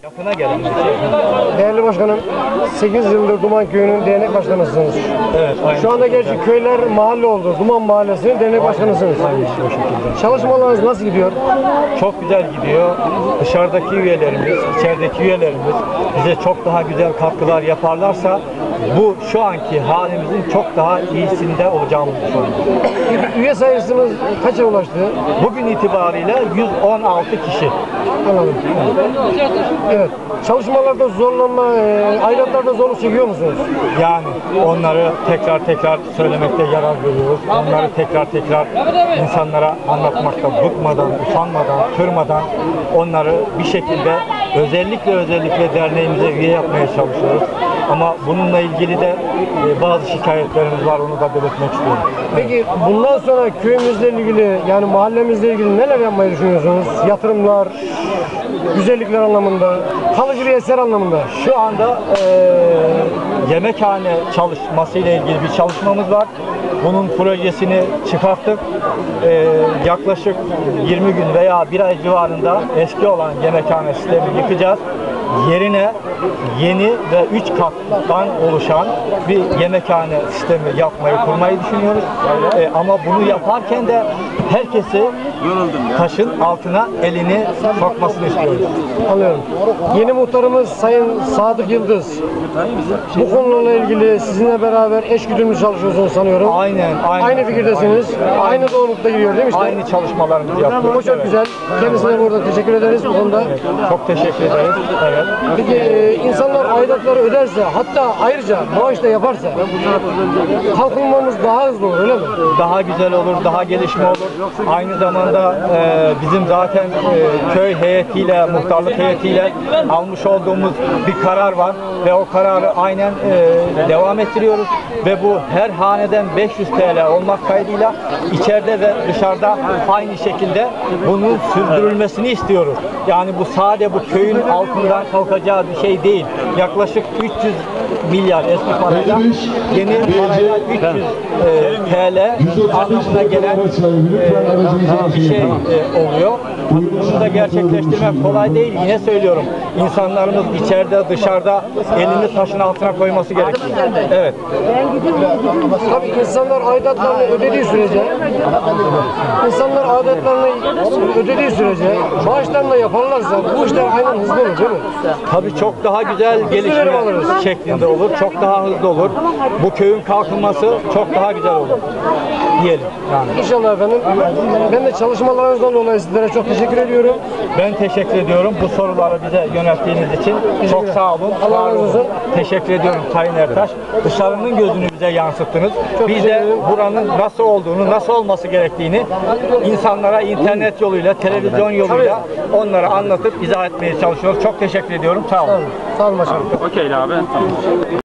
Yakına gelen. Değerli başkanım, 8 yıldır Duman Köyü'nün dernek başkanısınız. Evet. Aynı Şu anda gerçi köyler mahalle oldu. Duman Mahallesi'nin dernek başkanısınız. o şekilde. Çalışmalarınız nasıl gidiyor? Çok güzel gidiyor. Dışarıdaki üyelerimiz, içerideki üyelerimiz bize çok daha güzel katkılar yaparlarsa bu şu anki halimizin çok daha iyisinde olacağımızı düşünüyorum. Üye sayısınız kaça ulaştı? Bugün itibariyle 116 kişi. Anladım. Evet. Çalışmalarda zorlanma, aidatlarda zorluk çekiyor musunuz? Yani onları tekrar söylemekte yarar görüyoruz. Onları tekrar insanlara anlatmakta bıkmadan, usanmadan, kırmadan onları bir şekilde özellikle derneğimize üye yapmaya çalışıyoruz. Ama bununla ilgili de bazı şikayetlerimiz var, onu da belirtmek istiyorum. Peki bundan sonra köyümüzle ilgili, yani mahallemizle ilgili neler yapmayı düşünüyorsunuz? Yatırımlar, güzellikler anlamında, kalıcı bir eser anlamında. Şu anda yemekhane çalışmasıyla ilgili bir çalışmamız var. Bunun projesini çıkarttık. Yaklaşık 20 gün veya bir ay civarında eski olan yemekhane sistemini yıkacağız. Yerine yeni ve 3 kattan oluşan bir yemekhane sistemi kurmayı düşünüyoruz. Ama bunu yaparken de herkesi taşın altına elini sokmasını istiyoruz. Anlıyorum. Yeni muhtarımız Sayın Sadık Yıldız. Bu konularla ilgili sizinle beraber eşgüdümlü çalışıyorsunuz sanıyorum. Aynen. Aynı fikirdesiniz. Aynı doğrultuda gidiyor değil mi işte? Aynı çalışmalarımızı yapıyoruz. Bu çok güzel. Kendisine burada teşekkür ederiz bu konuda. Evet, çok teşekkür ederiz. Evet. Peki insanlar aidatları öderse, hatta ayrıca maaş da yaparsa kalkınmamız daha hızlı olur, öyle mi? Daha güzel olur, daha gelişme olur. Aynı zamanda bizim zaten köy heyetiyle, muhtarlık heyetiyle almış olduğumuz bir karar var ve o kararı aynen devam ettiriyoruz ve bu her haneden 500 TL olmak kaydıyla içeride ve dışarıda aynı şekilde bunun sürdürülmesini istiyoruz. Yani bu sadece bu köyün altından kalkacağı bir şey değil. Yaklaşık 300 milyar eski parayla, yeni parayla 300 TL anlamına gelen bir şey oluyor. Bunu da gerçekleştirmek kolay değil. Yine söylüyorum. İnsanlarımız içeride, dışarıda elini taşın altına koyması gerekiyor. Evet. Tabii insanlar aidatlarını ödediği sürece, maaşlarını da yaparlarsa bu işler aynen hızlı olur değil mi? Tabii çok daha güzel gelişme şeklinde olur. Çok daha hızlı olur. Bu köyün kalkınması çok daha güzel olur diyelim. Yani. İnşallah efendim. Ben de çalışmalarınızdan dolayı sizlere çok teşekkür ediyorum. Ben teşekkür ediyorum bu soruları bize yönelttiğiniz için. Çok sağ olun. Allah razı olsun. Teşekkür ediyorum Sayın Ertaş. Dışarının gözünü bize yansıttınız. Biz de buranın nasıl olduğunu, nasıl olması gerektiğini insanlara internet yoluyla, televizyon yoluyla onlara anlatıp izah etmeye çalışıyoruz. Çok teşekkür ediyorum. Sağ olun. Sağ olun başkanım. Okey abi. Tamam.